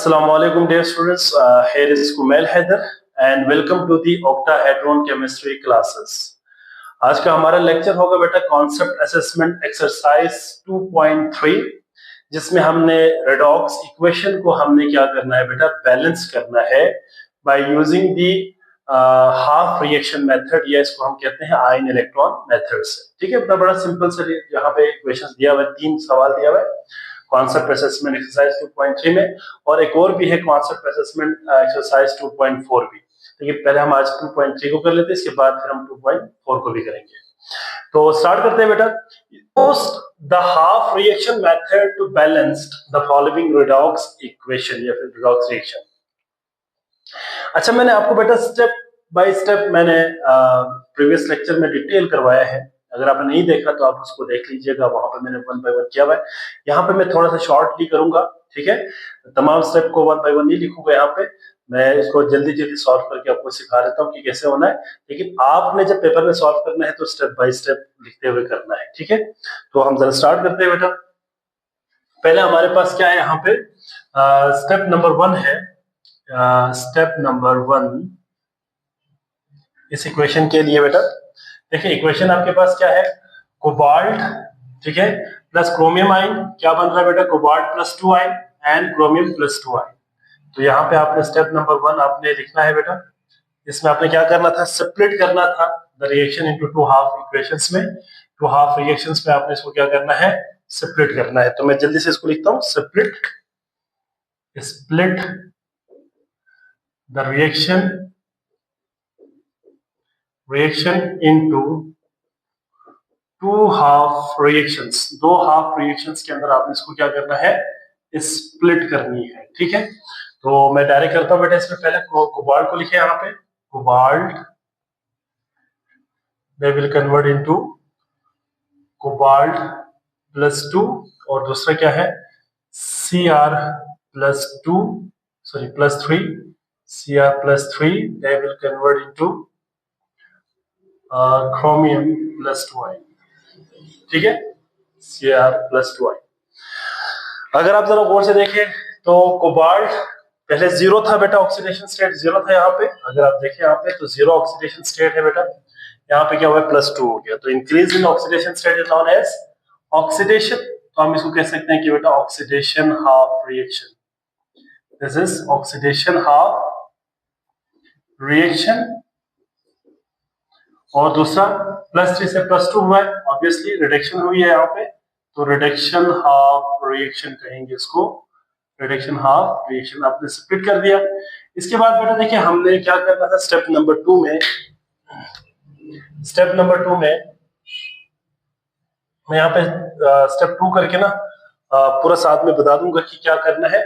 Assalamu alaikum dear students. Here is Kumail Haider and welcome to the octahedron chemistry classes. आज का हमारा lecture होगा बेटा concept assessment exercise 2.3 जिसमें हमने रेडॉक्स इक्वेशन को हमने क्या करना है बेटा बैलेंस करना है by using the half reaction method या इसको हम कहते हैं आयन इलेक्ट्रॉन मेथड से। ठीक है, इतना बड़ा सिंपल से यहाँ पे इक्वेशन दिया हुआ है, 3 सवाल दिया हुआ है कॉन्सेप्ट असेसमेंट एक्सरसाइज 2.3 में, और एक और भी है कॉन्सेप्ट असेसमेंट एक्सरसाइज 2.4 भी। देखिए पहले हम आज 2.3 को कर लेते हैं, इसके बाद फिर हम 2.4 को भी करेंगे। तो स्टार्ट करते हैं बेटा। Used the half reaction method to balance the following redox equation या फिर रेडॉक्स रिएक्शन। अच्छा, मैंने आपको बेटा स्टेप बाय स्टेप मैंने प्रीवियस लेक्चर में डिटेल करवाया है, अगर आपने नहीं देखा तो आप उसको देख लीजिएगा, वहां पे मैंने 1 बाय 1 किया हुआ है। यहाँ पे मैं थोड़ा सा शॉर्टली करूंगा, ठीक है, तमाम स्टेप को 1 बाय 1 नहीं लिखूंगा, यहाँ पे मैं इसको जल्दी जल्दी सॉल्व करके आपको सिखा देता हूँ कि कैसे होना है, लेकिन आपने जब पेपर में सॉल्व करना है तो स्टेप बाय स्टेप लिखते हुए करना है। ठीक है, तो हम जरा स्टार्ट करते हैं बेटा। पहले हमारे पास क्या है यहाँ पे, स्टेप नंबर 1 है। स्टेप नंबर 1 इस इक्वेशन के लिए बेटा देखिए, इक्वेशन आपके पास क्या है, कोबाल्ट, ठीक है, प्लस क्रोमियम आयन, क्या बन रहा है बेटा, cobalt plus 2 ion and chromium plus 2 ion. तो यहाँ पे आपने स्टेप नंबर 1 आपने लिखना है बेटा। इसमें आपने क्या करना था, सेपरेट करना था the reaction into 2 half equations में। 2 हाफ रिएक्शंस में आपने इसको क्या करना है, सेपरेट करना है। तो मैं जल्दी से इसको लिखता हूँ, separate split the reaction into 2 half reactions. 2 half reactions के अंदर आपने इसको क्या करना है, स्प्लिट करनी है। ठीक है, तो मैं डायरेक्ट करता हूं बेटा। इसमें पहले कोबाल्ट को लिखे, यहाँ पे cobalt they will convert into cobalt plus 2, और दूसरा क्या है, Cr plus 2 sorry plus 3, Cr plus 3 they will convert into chromium plus 2 ion. ठीक है, Cr प्लस 2 आयन। अगर आप जरा गौर से देखें तो कोबाल्ट पहले 0 था बेटा, ऑक्सीडेशन स्टेट 0 था यहाँ पे। अगर आप देखें यहाँ पे तो 0 ऑक्सीडेशन स्टेट है बेटा, यहाँ पे क्या हुआ है, प्लस 2 हो गया। तो increase in oxidation state is known as oxidation. तो हम इसको कह सकते हैं कि बेटा oxidation half reaction, this is oxidation half reaction. और दूसरा प्लस 3 से प्लस 2 हुआ है, ऑब्वियसली रिडक्शन हुई है यहाँ पे, तो रिडक्शन हाफ रिएक्शन कहेंगे इसको, रिडक्शन हाफ रिएक्शन। आपने स्प्लिट कर दिया। इसके बाद बेटा देखिए हमने क्या करना था, स्टेप नंबर 2 में, स्टेप नंबर 2 में मैं यहाँ पे स्टेप 2 करके ना पूरा साथ में बता दूंगा कि क्या करना है।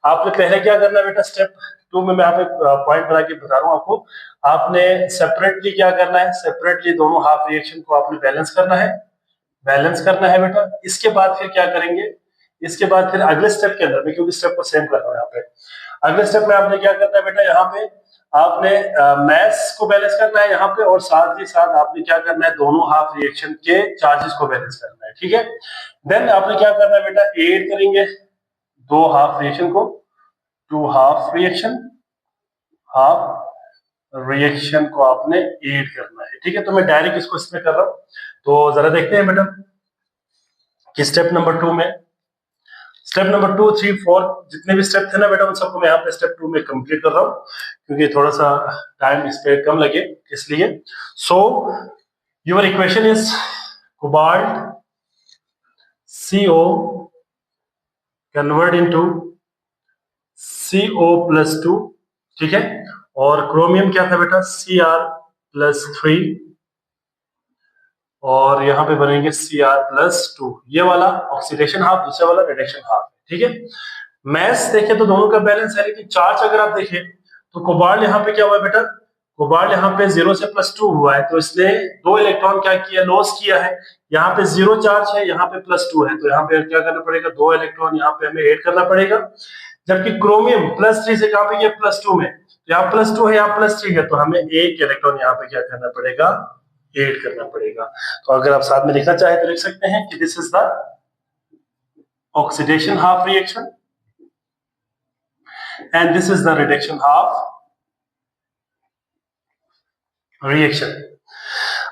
आपने पहले क्या करना है बेटा, स्टेप 2 में मैं यहाँ पे पॉइंट बना के बता रहा हूँ आपको। आपने सेपरेटली क्या करना है, सेपरेटली दोनों हाफ रिएक्शन को आपने बैलेंस करना है, बैलेंस करना है बेटा। इसके बाद फिर क्या करेंगे, इसके बाद फिर अगले स्टेप के अंदर में, क्योंकि स्टेप को सेम कर रहा हूँ यहाँ पे, अगले स्टेप में आपने क्या करना है बेटा, यहाँ पे आपने मैस को बैलेंस करना है यहाँ पे, और साथ ही साथ आपने क्या करना है, दोनों हाफ रिएक्शन के चार्जेस को बैलेंस करना है। ठीक है, देन आपने क्या करना है बेटा, ऐड करेंगे 2 हाफ रिएक्शन को, 2 हाफ रिएक्शन को आपने ऐड करना है। ठीक है, तो मैं डायरेक्ट इसको इसमें कर रहा हूँ। तो जरा देखते हैं बेटा कि स्टेप नंबर 2 में, स्टेप नंबर 2, 3, 4 जितने भी स्टेप थे ना बेटा, उन सबको मैं यहाँ पे स्टेप 2 में कंप्लीट कर रहा हूँ, क्योंकि थोड़ा सा टाइम इस पे कम लगे इसलिए। So your equation is cobalt CO convert into CO plus 2, ठीक है, और क्रोमियम क्या था बेटा, Cr प्लस 3, और यहाँ पे बनेंगे Cr प्लस 2। ये वाला ऑक्सीडेशन हाफ, दूसरा वाला रिडक्शन हाफ। ठीक है, मैस देखें तो दोनों का बैलेंस है, लेकिन चार्ज अगर आप देखें तो कोबाल्ट यहाँ पे क्या हुआ है बेटा, कोबाल्ट यहाँ पे 0 से प्लस 2 हुआ है, तो इसने 2 इलेक्ट्रॉन क्या किया, लॉस किया है। यहाँ पे 0 चार्ज है, यहाँ पे प्लस 2 है, तो यहाँ पे क्या करना पड़ेगा, 2 इलेक्ट्रॉन यहाँ पे हमें ऐड करना पड़ेगा। जबकि क्रोमियम प्लस 3 से कहाँ पे गया, प्लस 2 में, तो यहाँ प्लस 2 है, यहाँ प्लस 3 है, तो हमें 1 इलेक्ट्रॉन यहाँ पे क्या करना पड़ेगा, ऐड करना पड़ेगा। तो अगर आप साथ में लिखना चाहे तो लिख सकते हैं कि this is the oxidation half reaction, and this is the reduction half reaction.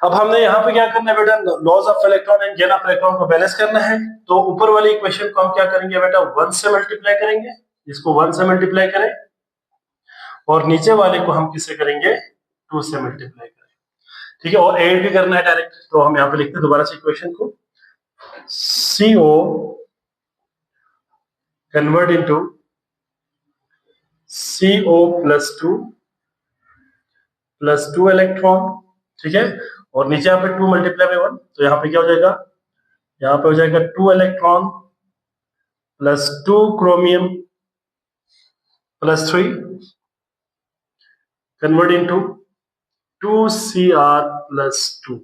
अब हमने यहाँ पे क्या करना है बेटा, loss of electron and gain of electron को बैलेंस करना है। तो ऊपर वाली इक्वेशन को हम क्या करेंगे बेटा, 1 से मल्टीप्लाई करेंगे, इसको 1 से मल्टीप्लाई करें, और नीचे वाले को हम किससे करेंगे, 2 से मल्टीप्लाई करें, ठीक है। और ऐड भी करना है डायरेक्ट, तो हम यहाँ पे लिखते हैं दोबारा से इक्वेशन को, CO convert into CO plus two electron, ठीक है। और नीचे यहाँ पे 2 मल्टीप्लाई बाय 1, तो यहाँ पे क्या हो जाएगा, यहाँ पे हो जाएगा 2 electron plus 2 chromium plus 3 convert into 2Cr plus 2।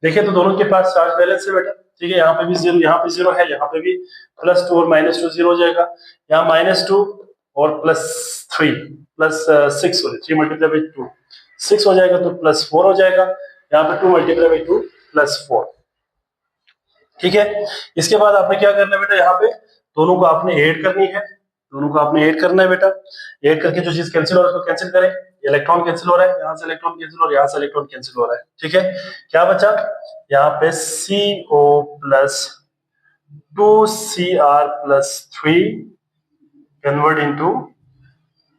देखिए तो दोनों के पास चार्ज बैलेंस है बेटा, ठीक है। यहाँ पे भी जीरो, यहाँ पे जीरो है, यहाँ पे भी प्लस 2 और माइनस 2 जीरो हो जाएगा, यहाँ -2 और प्लस 3 प्लस 6 हो जाएगा, 3 मल्टीप्लाई बाई 2 6 हो जाएगा, तो प्लस 4 हो जाएगा, यहाँ पे 2 मल्टीप्लाई बाई 2 प्लस 4, ठीक है। इसके बाद आपने क्या करना है बेटा, यहाँ पे दोनों को आपने ऐड करनी है, दोनों को आपने ऐड करना है बेटा। ऐड करके जो चीज कैंसिल हो रहा है उसको कैंसिल करें, इलेक्ट्रॉन कैंसिल हो रहा है, यहाँ से इलेक्ट्रॉन कैंसिल और यहाँ से इलेक्ट्रॉन कैंसिल हो रहा है, ठीक है। क्या बचा, यहाँ पे CO plus 2Cr plus 3 convert into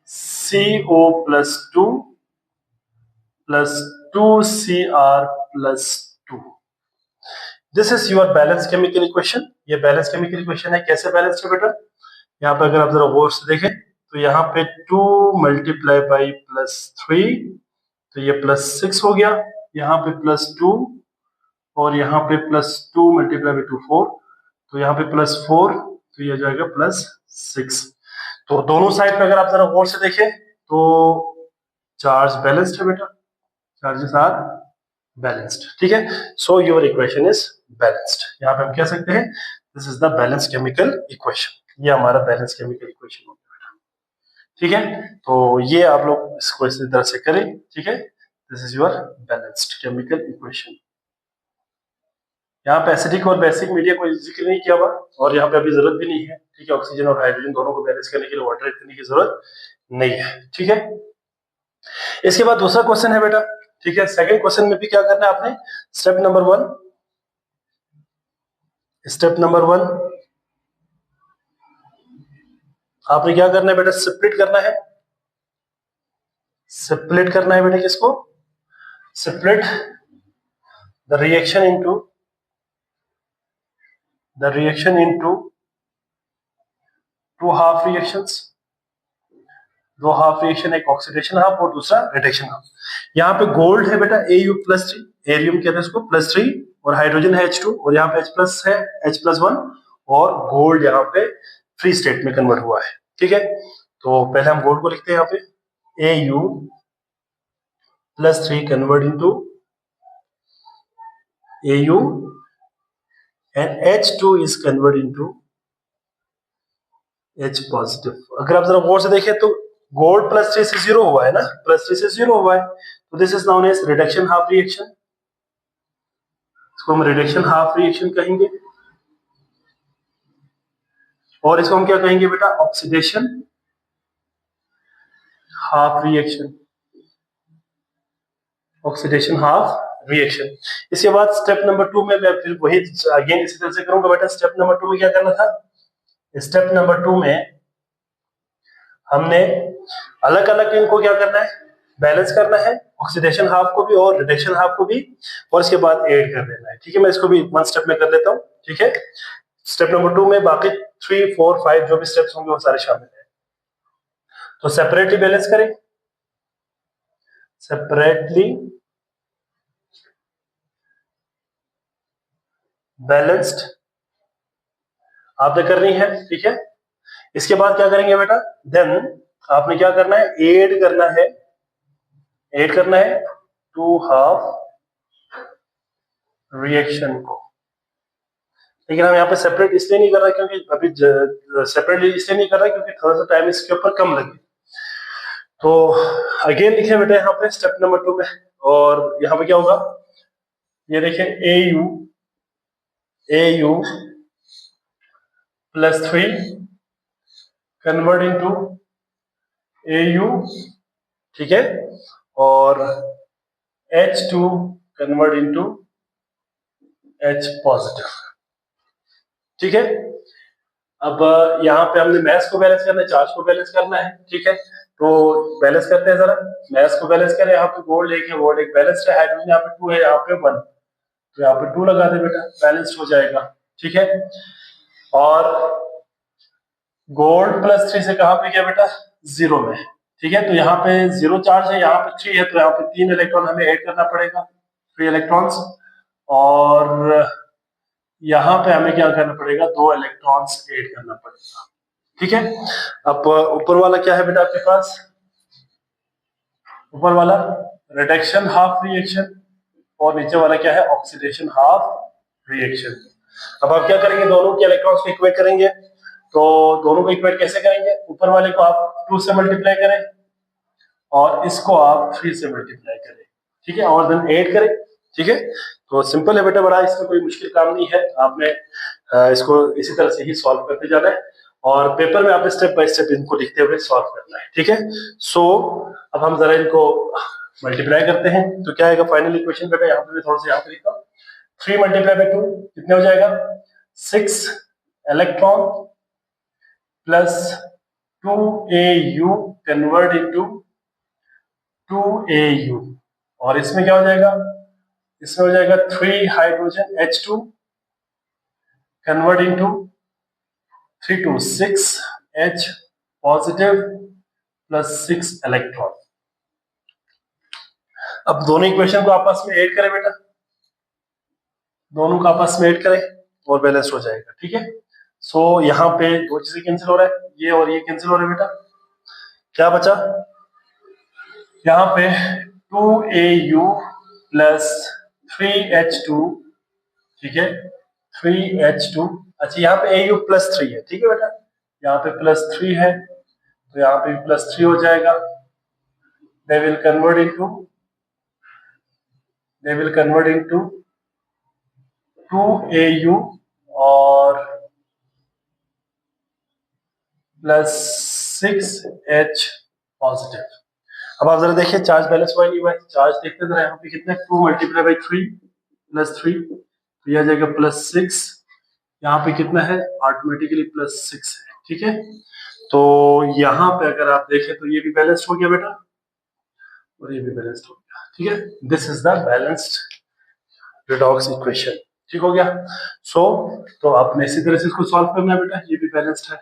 CO plus 2 plus 2Cr plus 2। This is your balance chemical equation. ये बैलेंस केमिकल इक्वेशन है। कैसे बैलेंस है बेटा, यहाँ पे अगर आप जरा गौर से देखें तो यहाँ पे 2 मल्टीप्लाई बाई प्लस 3, तो ये प्लस 6 हो गया, यहाँ पे प्लस 2 और यहाँ पे प्लस 2 मल्टीप्लाई बाई 2 4, तो यहाँ पे प्लस 4, तो ये जाएगा प्लस 6। तो दोनों साइड पे अगर आप जरा गौर से देखें तो चार्ज बैलेंस्ड है बेटा, चार्जेस आर बैलेंस्ड, ठीक है। So your equation is balanced. यहाँ पे हम कह सकते हैं this is the balance chemical equation, ये हमारा बैलेंस केमिकल इक्वेशन हो गया बेटा, ठीक है। तो ये आप लोग इसको इसी तरह से करें, ठीक है। This is your balanced chemical equation. यहाँ पे एसिडिक और बेसिक मीडिया को जिक्र नहीं किया हुआ, और यहाँ पे अभी जरूरत भी नहीं है, ठीक है। ऑक्सीजन और हाइड्रोजन दोनों को बैलेंस करने के लिए वाटर ऐड करने की जरूरत नहीं है, ठीक है। इसके बाद दूसरा क्वेश्चन है बेटा, ठीक है। सेकंड क्वेश्चन में भी क्या करना है आपने, स्टेप नंबर 1, स्टेप नंबर 1 आपने क्या करना है बेटा, सेपरेट करना है, सेपरेट करना है बेटा किसको, separate the reaction into two half reactions, दो हाफ रिएक्शन, एक ऑक्सीडेशन हाफ और दूसरा रिडक्शन हाफ। यहाँ पे गोल्ड है बेटा Au प्लस 3, एरियम कहते हैं इसको प्लस 3, और हाइड्रोजन है H2, और यहाँ पे H प्लस है H+1, और गोल्ड यहाँ पे फ्री स्टेट में कन्वर्ट हुआ है, ठीक है। तो पहले हम गोल्ड को लिखते हैं, यहाँ पे Au plus 3 convert into Au and H2 is convert into H positive. अगर आप जरा गौर से देखें तो गोल्ड प्लस 3 से 0 हुआ है ना, प्लस 3 से 0 हुआ है, तो this is known as reduction half reaction, इसको हम रिडक्शन हाफ रिएक्शन कहेंगे। और इसको हम क्या कहेंगे बेटा, oxidation half reaction, oxidation half reaction. इसके बाद स्टेप नंबर 2 में मैं फिर वही अगेन इसी तरह से करूंगा बेटा। स्टेप नंबर 2 में क्या करना था, स्टेप नंबर 2 में हमने अलग अलग इनको क्या करना है, बैलेंस करना है, ऑक्सीडेशन हाफ को भी और रिडक्शन हाफ को भी, और इसके बाद ऐड कर देना है, ठीक है। मैं इसको भी वन स्टेप में कर लेता हूं, ठीक है। स्टेप नंबर 2 में बाकी 3 4 5 जो भी स्टेप्स होंगे वो सारे शामिल हैं। तो सेपरेटली बैलेंस करें, सेपरेटली बैलेंस्ड आपने करनी है, ठीक है। इसके बाद क्या करेंगे बेटा, देन आपने क्या करना है, ऐड करना है, ऐड करना है टू हाफ रिएक्शन को। लेकिन हम यहाँ पे सेपरेट इसलिए नहीं कर रहे क्योंकि अभी सेपरेटली इसलिए नहीं कर रहा क्योंकि थोड़ा सा टाइम इसके ऊपर कम लगे। तो अगेन लिखे बेटा यहाँ पे स्टेप नंबर 2 में, और यहाँ पे क्या होगा, ये देखें AU plus 3 convert into AU, ठीक है, और H2 convert into H positive, ठीक है। अब यहाँ पे हमने मैथ्स को बैलेंस करना है, चार्ज को बैलेंस करना है, ठीक है। तो बैलेंस करते हैं जरा, मैथ्स को बैलेंस करें। यहाँ पे गोल्ड एक है, गोल्ड एक बैलेंस्ड है, हाइड्रोजन यहाँ पे 2 है, यहाँ पे 1, तो यहाँ पे 2 लगा दे बेटा, बैलेंस्ड हो जाएगा, ठीक है। और गोल्ड +3 से कहाँ पे गया बेटा, 0 में, ठीक है। तो यहाँ पे 0 चार्ज है, यहाँ पे 3 है, तो यहाँ पे 3 इलेक्ट्रॉन हमें ऐड करना पड़ेगा, 3 इलेक्ट्रॉन्स। और यहाँ पे हमें क्या करना पड़ेगा, 2 इलेक्ट्रॉन्स ऐड करना पड़ेगा, ठीक है। अब ऊपर वाला क्या है बेटा आपके पास, ऊपर वाला रिडक्शन हाफ रिएक्शन, और नीचे वाला क्या है, ऑक्सीडेशन हाफ रिएक्शन। अब आप क्या करेंगे, दोनों के इलेक्ट्रॉन्स को इक्वेट करेंगे। तो दोनों को इक्वेट कैसे करेंगे, ऊपर वाले को आप 2 से मल्टीप्लाई करें और इसको आप 3 से मल्टीप्लाई करें, ठीक है, और देन ऐड करें, ठीक है। तो सिंपल है बेटा, बड़ा इसमें कोई मुश्किल काम नहीं है, आपने इसको इसी तरह से ही सॉल्व करते जाना है, और पेपर में आपने स्टेप बाय स्टेप इनको लिखते हुए सॉल्व करना है, ठीक है। सो अब हम जरा इनको मल्टीप्लाई करते हैं, तो क्या आएगा फाइनल इक्वेशन बेटा, यहाँ पे मैं थोड़ा सा यहाँ पे लिखता हूँ, 3 मल्टीप्लाई बाय 2 कितने हो जाएगा, 6 electron plus 2AU convert into 2AU, और इसमें क्या हो जाएगा, इसमें हो जाएगा 3 hydrogen H2 convert into 3 to 6 H positive plus 6 electron. अब दोनों इक्वेशन को आपस में ऐड करें बेटा, दोनों को आपस में ऐड करें और बैलेंस हो जाएगा, ठीक है। सो यहाँ पे 2 चीजें कैंसिल हो रहा है, ये और ये कैंसिल हो रहा है बेटा, क्या बचा यहाँ पे 2AU प्लस 3H2, ठीक है, 3H2। अच्छा यहाँ पे AU +3 है, ठीक है बेटा, यहाँ पे +3 है, तो यहाँ पे +3 हो जाएगा। they will convert into 2AU और +6H पॉजिटिव। अब आप जरा देखिए चार्ज बैलेंस हुआ नहीं हुआ, चार्ज देखते जरा, यहाँ पे कितने, 2 मल्टीप्लाई बाई 3 +3, तो यह आ जाएगा +6, यहाँ पे कितना है, ऑटोमेटिकली +6 है, ठीक है। तो यहाँ पे अगर आप देखें तो ये भी बैलेंस्ड हो गया बेटा, और ये भी बैलेंस्ड हो गया, ठीक है। This is the balanced redox equation, ठीक हो गया। सो तो आपने इसी तरह से इसको सॉल्व करना है बेटा, ये भी बैलेंस्ड है,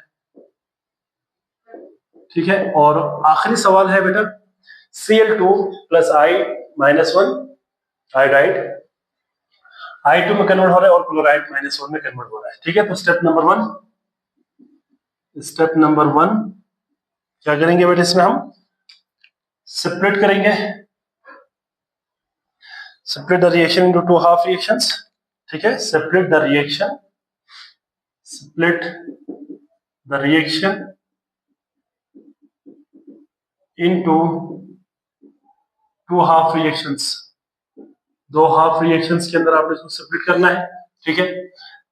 ठीक है। और आखिरी सवाल है बेटा, Cl2 plus I-1 iodide I2 में कन्वर्ट हो रहा है और क्लोराइड -1 में कन्वर्ट हो रहा है, ठीक है। तो स्टेप नंबर 1 क्या करेंगे बेटा, इसमें हम सेपरेट करेंगे, separate the reaction into 2 half reactions, ठीक है। Separate the reaction into 2 half reactions, 2 half reactions के अंदर आपने इसको सेपरेट करना है, ठीक है।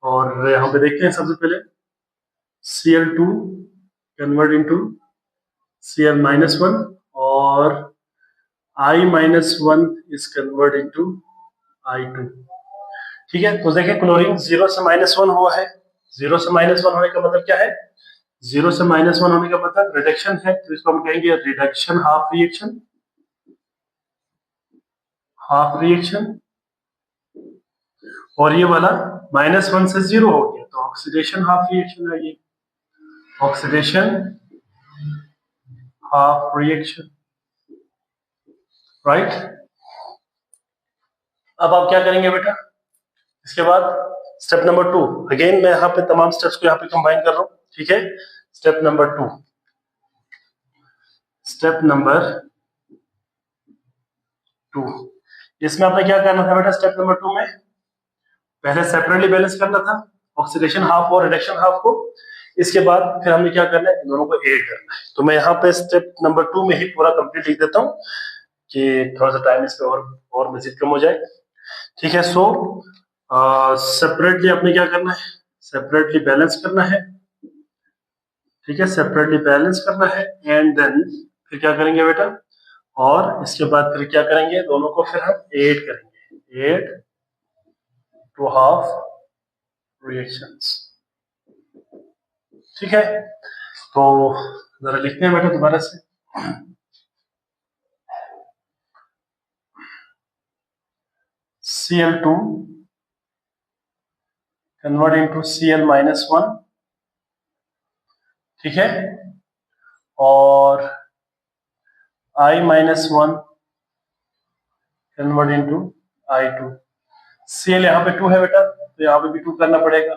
और यहाँ पे देखते हैं सबसे पहले Cl2 कन्वर्ट इनटू Cl-1 और I-1 is convert into I2, ठीक है। तो देखिए क्लोरीन 0 से -1 हुआ है, 0 से -1 होने का मतलब क्या है, 0 से -1 होने का मतलब रिडक्शन है, तो इसको हम कहेंगे रिडक्शन हाफ रिएक्शन, और ये वाला -1 से 0 हो गया, तो ऑक्सीडेशन हाफ रिएक्शन है ये, ऑक्सीडेशन हाफ रिएक्शन, राइट। अब आप क्या करेंगे बेटा, इसके बाद स्टेप नंबर 2, अगेन मैं यहाँ पे तमाम स्टेप्स को यहाँ पे कंबाइन कर रहा हूँ, ठीक है। स्टेप नंबर 2 इसमें आपने क्या करना था बेटा, स्टेप नंबर 2 में पहले सेपरेटली बैलेंस करना था ऑक्सीडेशन हाफ और रिडक्शन हाफ को, इसके बाद फिर हमें क्या करना है, इन दोनों को ऐड करना है। तो मैं यहाँ पे स्टेप नंबर 2 में ही पूरा कंप्लीट लिख देता हूँ कि थोड़ा सा टाइम इस पे और मजीद कम हो जाए, ठीक है। सो सेपरेटली आपने क्या करना है, सेपरेटली बैलेंस करना है, ठीक है, सेपरेटली बैलेंस करना है, एंड देन फिर क्या करेंगे बेटा, और इसके बाद फिर क्या करेंगे, दोनों को फिर हम ऐड करेंगे, ऐड टू हाफ रिएक्शंस। ठीक है, तो जरा लिखते हैं बेटा दोबारा से। Cl2 कन्वर्ट इनटू Cl-1, ठीक है, और I-1 convert into I2। Cl यहाँ पे 2 है बेटा, तो यहाँ पे भी 2 करना पड़ेगा,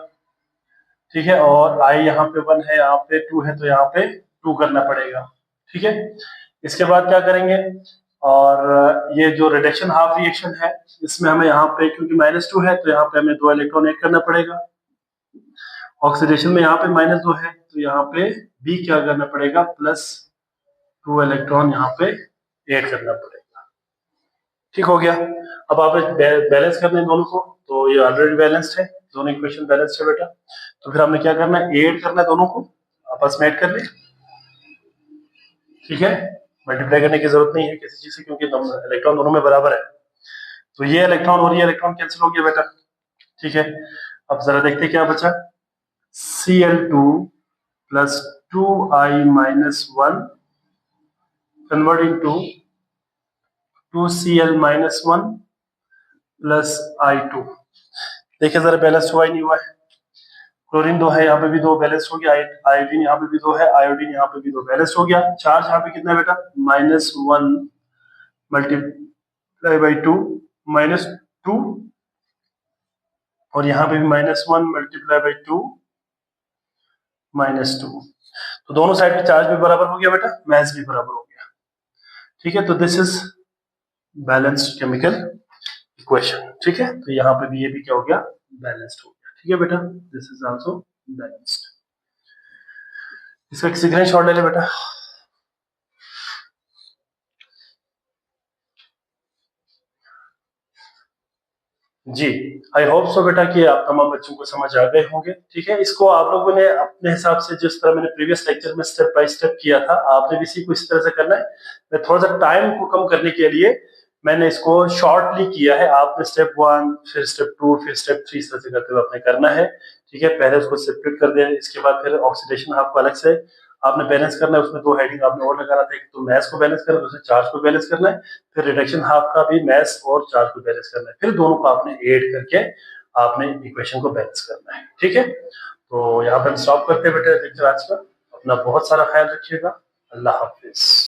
ठीक है, और I यहाँ पे 1 है, यहाँ पे 2 है, तो यहाँ पे 2 करना पड़ेगा, ठीक है। इसके बाद क्या करेंगे, और ये जो रिडक्शन हाफ रिएक्शन है, इसमें हमें यहाँ पे क्योंकि -2 है, तो यहाँ पे हमें 2 इलेक्ट्रॉन ऐड करना पड़ेगा। ऑक्सीडेशन में यहाँ पे -2 है, तो यहाँ पे भी क्या करना पड़ेगा, +2 इलेक्ट्रॉन यहाँ पे ऐड करना पड़ेगा। ठीक हो गया। अब आप बैलेंस करने दोनों को, तो ये ऑलरेडी बैलेंस्ड है, दोनों इक्वेशन बैलेंस्ड है बेटा। तो फिर हमने क्या करना है, ऐड करना है दोनों को, आपस में ऐड कर ले, ठीक है। मल्टीप्लाई करने की जरूरत नहीं है किसी चीज से, क्योंकि इलेक्ट्रॉन दोनों में बराबर है। तो ये इलेक्ट्रॉन और ये इलेक्ट्रॉन कैंसिल हो गया बेटा, ठीक है। अब जरा देखते क्या बचा, Cl2 + 2I-1 convert into 2Cl-1 + I2। देखिए जरा बैलेंस हुआ ही नहीं हुआ है। क्लोरीन 2 है, यहाँ पे भी 2 बैलेंस हो गया, आयोडीन यहाँ पे भी 2 है, आयोडीन यहाँ पे भी 2 बैलेंस हो गया। चार्ज यहाँ पे कितना है बेटा, -1 मल्टीप्लाई बाई 2 -2, और यहाँ पे भी -1 मल्टीप्लाई बाई 2 -2। तो दोनों साइड पे चार्ज भी बराबर हो गया बेटा, मास भी बराबर हो गया, ठीक है। तो this is balanced chemical equation, ठीक है। तो यहाँ पे भी ये भी क्या हो गया, बैलेंस्ड हो गया, ठीक है बेटा, दिस इज आल्सो बैलेंस्ड। इसका स्क्रीन शॉट ले ले बेटा। जी, आई होप सो बेटा कि आप तमाम बच्चों को समझ आ गए होंगे, ठीक है। इसको आप लोगों ने अपने हिसाब से, जिस तरह मैंने प्रीवियस लेक्चर में स्टेप बाय स्टेप किया था, आपने भी इसी को इस तरह से करना है। मैं थोड़ा सा टाइम को कम करने के लिए मैंने इसको शॉर्टली किया है। आपने स्टेप 1, फिर स्टेप 2, फिर स्टेप 3 इस तरह से करते हुए आपने करना है, ठीक है। पहले उसको सेपरेट कर दिया, इसके बाद फिर ऑक्सीडेशन आपको अलग से आपने बैलेंस करना है, उसमें 2 हेडिंग आपने और लगाना था, एक तो मैस को बैलेंस करना है, दूसरे चार्ज को बैलेंस करना है, फिर रिडक्शन हाफ का भी मैस और चार्ज को बैलेंस करना है, फिर दोनों को आपने ऐड करके आपने इक्वेशन को बैलेंस करना है, ठीक है। तो यहाँ पर स्टॉप करते हैं बेटा लेक्चर आज का। अपना बहुत सारा ख्याल रखिएगा। अल्लाह हाफिज।